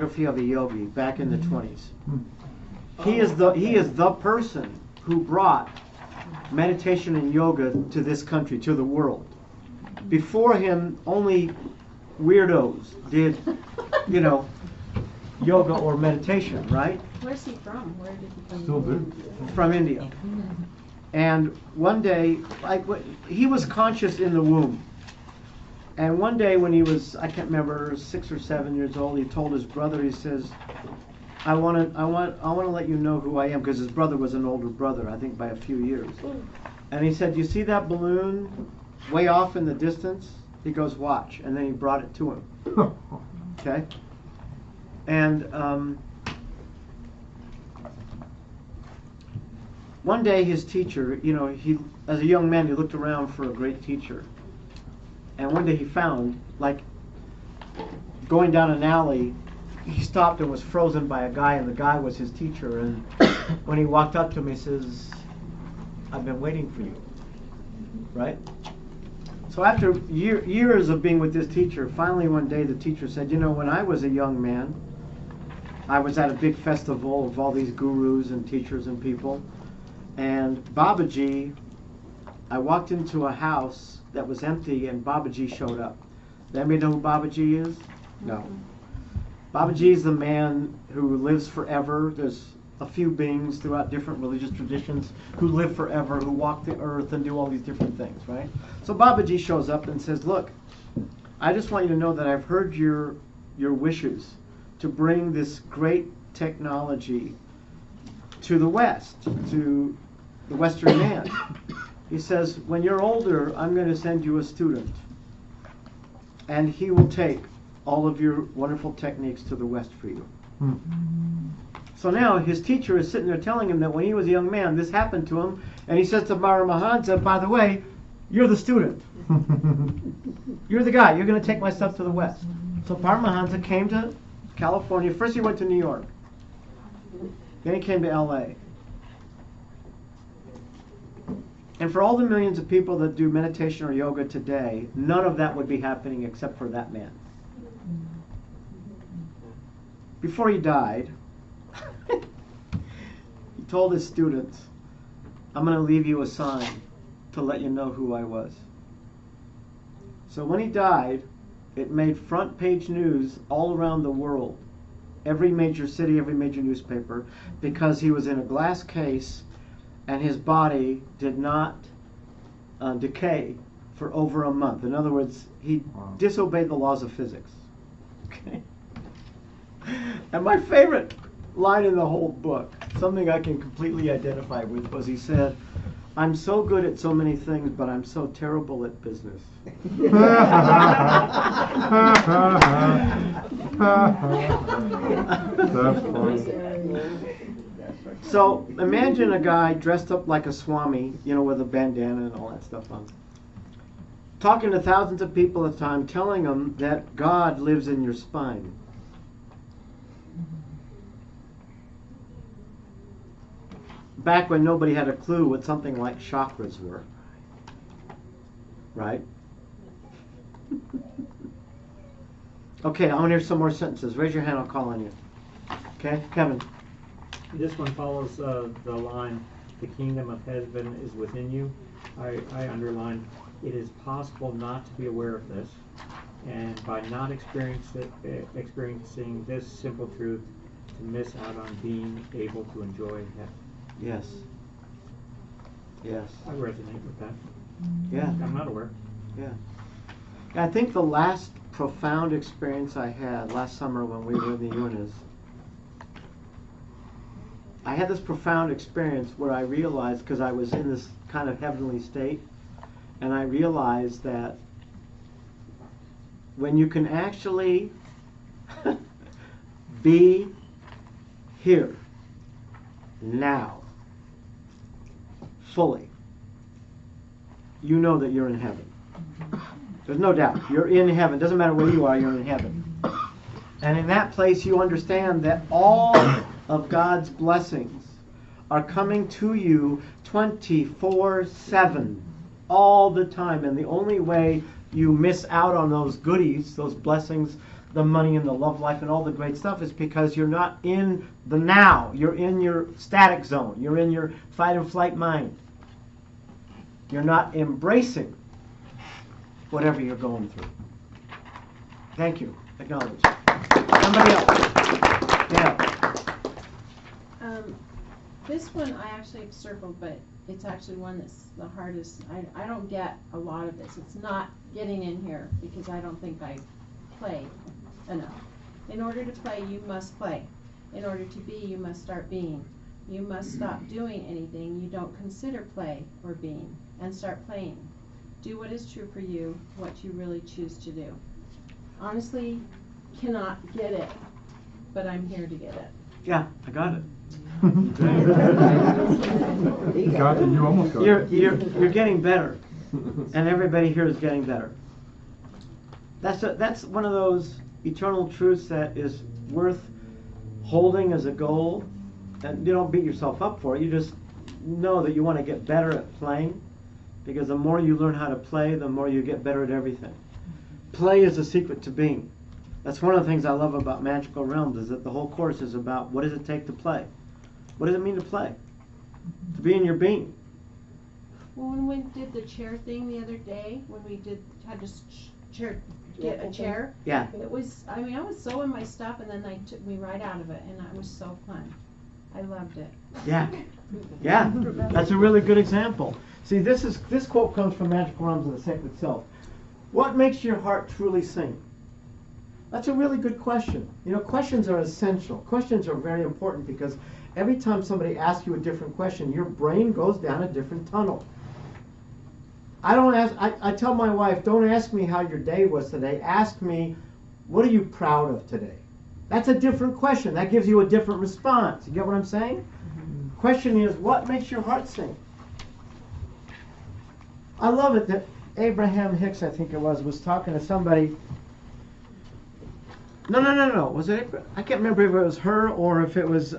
biography of a yogi back in the 20s. He is the person who brought meditation and yoga to this country, to the world. Before him, only weirdos did, yoga or meditation, right? Where's he from? Where did he come Still from? do. From India. And one day, he was conscious in the womb. And one day when he was, I can't remember, 6 or 7 years old, he told his brother, he says, I want to let you know who I am, because his brother was an older brother, I think by a few years. And he said, you see that balloon way off in the distance? He goes, watch. And then he brought it to him. Okay? And one day his teacher, he, as a young man, he looked around for a great teacher. And one day he found, going down an alley, he stopped and was frozen by a guy, and the guy was his teacher. And when he walked up to him, he says, I've been waiting for you. Right? So after years of being with this teacher, finally one day the teacher said, when I was a young man, I was at a big festival of all these gurus and teachers and people. And Babaji, I walked into a house that was empty, and Babaji showed up. Does anybody know who Babaji is? No. Babaji is the man who lives forever. There's a few beings throughout different religious traditions who live forever, who walk the earth and do all these different things, right? So Babaji shows up and says, look, I just want you to know that I've heard your wishes to bring this great technology to the West, to the Western man. He says, when you're older, I'm going to send you a student, and he will take all of your wonderful techniques to the West for you. So now his teacher is sitting there telling him that when he was a young man, this happened to him, and he says to Paramahansa, by the way, you're the student. You're the guy. You're going to take my stuff to the West. So Paramahansa came to California. First he went to New York. Then he came to L.A. And for all the millions of people that do meditation or yoga today, none of that would be happening except for that man. Before he died, he told his students, I'm going to leave you a sign to let you know who I was. So when he died, it made front page news all around the world. Every major city, every major newspaper, because he was in a glass case and his body did not decay for over a month. In other words, he disobeyed the laws of physics. Okay? And my favorite line in the whole book, something I can completely identify with, was he said, I'm so good at so many things, but I'm so terrible at business. That's funny. So imagine a guy dressed up like a Swami, with a bandana and all that stuff on, talking to thousands of people at a time, telling them that God lives in your spine. Back when nobody had a clue what something like chakras were. Right? Okay, I want to hear some more sentences. Raise your hand, I'll call on you. Okay, Kevin. This one follows the line, the kingdom of heaven is within you. I underline, it is possible not to be aware of this, and by not experiencing this simple truth, to miss out on being able to enjoy heaven. Yes. Yes. I resonate with that. Yeah. I'm not aware. Yeah. I think the last profound experience I had last summer when we were in the Yunas, I had this profound experience where I realized, because I was in this kind of heavenly state, and I realized that when you can actually be here, now, fully, you know that you're in heaven. There's no doubt. You're in heaven. Doesn't matter where you are, you're in heaven. And in that place you understand that all of God's blessings are coming to you 24/7, all the time. And the only way you miss out on those goodies, those blessings, the money and the love life and all the great stuff is because you're not in the now. You're in your static zone. You're in your fight and flight mind. You're not embracing whatever you're going through. Thank you. Acknowledge. Somebody else. Yeah. This one I actually have circled, but it's actually one that's the hardest. I don't get a lot of this. It's not getting in here because I don't think I play enough. In order to play, you must play. In order to be, you must start being. You must stop doing anything you don't consider play or being and start playing. Do what is true for you, what you really choose to do. Honestly, cannot get it, but I'm here to get it. Yeah, I got it. You got it. You almost got it. You're getting better, and everybody here is getting better. That's one of those eternal truths that is worth holding as a goal, and you don't beat yourself up for it. You just know that you want to get better at playing, because the more you learn how to play, the more you get better at everything. Play is the secret to being. That's one of the things I love about Magical Realms, is that the whole course is about what does it take to play? What does it mean to play? To be in your being. Well, when we did the chair thing the other day, when we had to get a chair, Yeah. it was, I was so in my stuff, and then they took me right out of it, and it was so fun. I loved it. Yeah. Yeah. That's a really good example. See, this quote comes from Magical Realms of the Sacred Self. What makes your heart truly sing? That's a really good question. You know, questions are essential. Questions are very important because every time somebody asks you a different question, your brain goes down a different tunnel. I tell my wife, don't ask me how your day was today. Ask me, what are you proud of today? That's a different question. That gives you a different response. You get what I'm saying? Mm-hmm. Question is, what makes your heart sing? I love it that Abraham Hicks, I think it was talking to somebody. No. Was it? I can't remember if it was her or if it was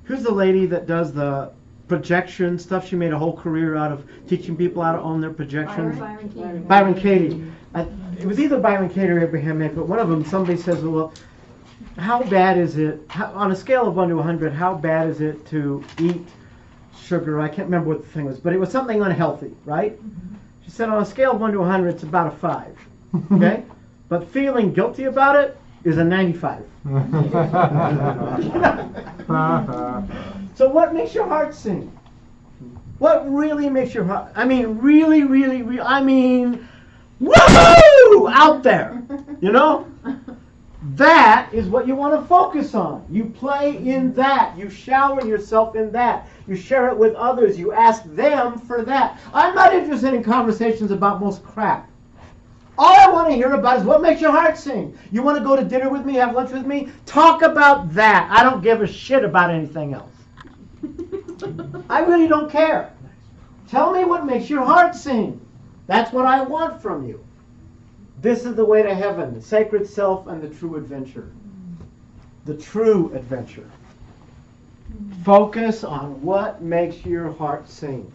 who's the lady that does the projection stuff? She made a whole career out of teaching people how to own their projections. Byron Katie. It was either Byron Katie or Abraham Hicks, but one of them, somebody says, well, how bad is it, on a scale of 1 to 100, how bad is it to eat sugar? I can't remember what the thing was, but it was something unhealthy, right? She said on a scale of 1 to 100, it's about a 5. Okay? But feeling guilty about it is a 95. So what makes your heart sing? What really makes your heart, really, woohoo! Out there, you know? That is what you want to focus on. You play in that. You shower yourself in that. You share it with others. You ask them for that. I'm not interested in conversations about most crap. All I want to hear about is what makes your heart sing. You want to go to dinner with me, have lunch with me? Talk about that. I don't give a shit about anything else. I really don't care. Tell me what makes your heart sing. That's what I want from you. This is the way to heaven, the sacred self and the true adventure. The true adventure. Focus on what makes your heart sing.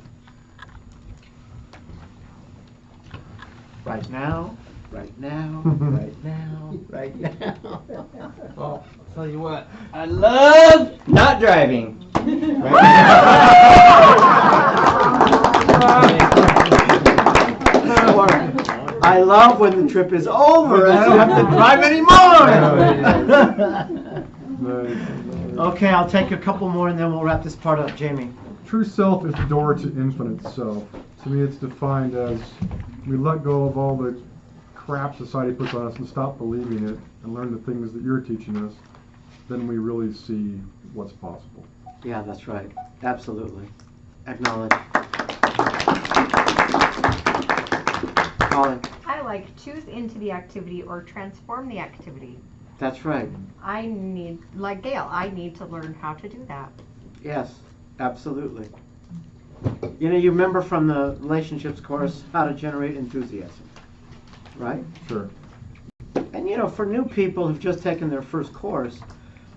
Right now, right now, right now, right now. Well, I'll tell you what, I love not driving. I love when the trip is over and I don't have to drive anymore. Okay, I'll take a couple more and then we'll wrap this part up. Jamie. True self is the door to infinite self. To me, it's defined as we let go of all the crap society puts on us and stop believing it and learn the things that you're teaching us. Then we really see what's possible. Yeah, that's right. Absolutely. Acknowledge. Colin. I like choose into the activity or transform the activity. That's right. I need, like Gail, I need to learn how to do that. Yes, absolutely. You know, you remember from the relationships course how to generate enthusiasm, right? Sure. And you know, for new people who've just taken their first course,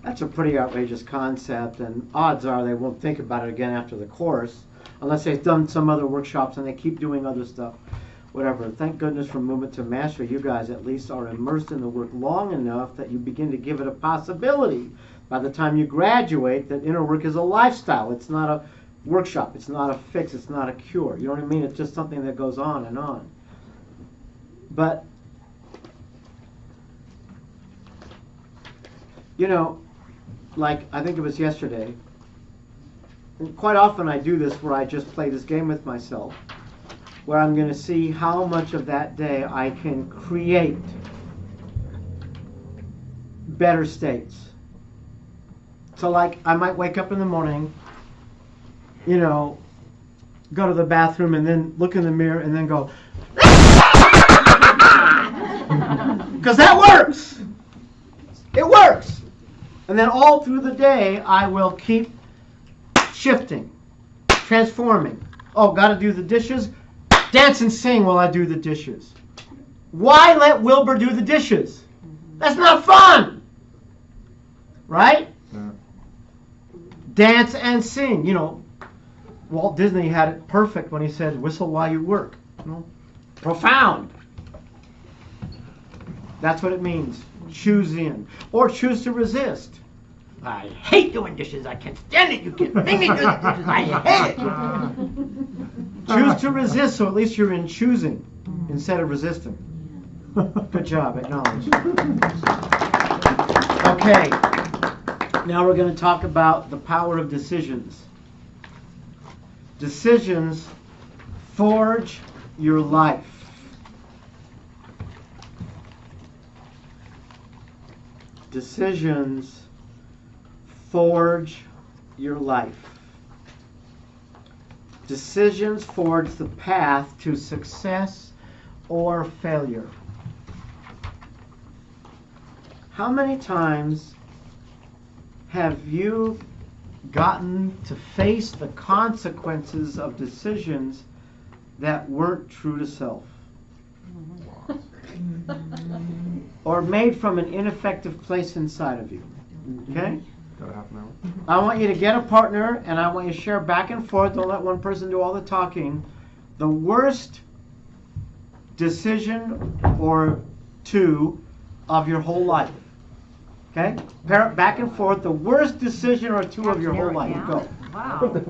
that's a pretty outrageous concept, and odds are they won't think about it again after the course, unless they've done some other workshops and they keep doing other stuff. whatever. Thank goodness for Movement to Mastery, you guys at least are immersed in the work long enough that you begin to give it a possibility. By the time you graduate, that inner work is a lifestyle. It's not a workshop. It's not a fix. It's not a cure. You know what I mean? It's just something that goes on and on. But, you know, like I think it was yesterday, and quite often I do this where I just play this game with myself, where I'm going to see how much of that day I can create better states. So like I might wake up in the morning, you know, go to the bathroom and then look in the mirror and then go, because that works. It works. And then all through the day I will keep shifting, transforming. Oh, got to do the dishes? Dance and sing while I do the dishes. Why let Wilbur do the dishes? That's not fun. Right? Yeah. Dance and sing. You know, Walt Disney had it perfect when he said, whistle while you work. You know? Profound. That's what it means. Choose in. Or choose to resist. I hate doing dishes. I can't stand it. You can't make me do the dishes. I hate it. Choose to resist, so at least you're in choosing instead of resisting. Good job. Acknowledge. Okay. Now we're going to talk about the power of decisions. Decisions forge your life. Decisions forge your life. Decisions forge the path to success or failure. How many times have you gotten to face the consequences of decisions that weren't true to self? Or made from an ineffective place inside of you? Okay? Got a half an hour. I want you to get a partner and I want you to share back and forth. Don't let one person do all the talking. The worst decision or two of your whole life. Okay? Pair it back and forth. The worst decision or two of your whole life. Go. Wow.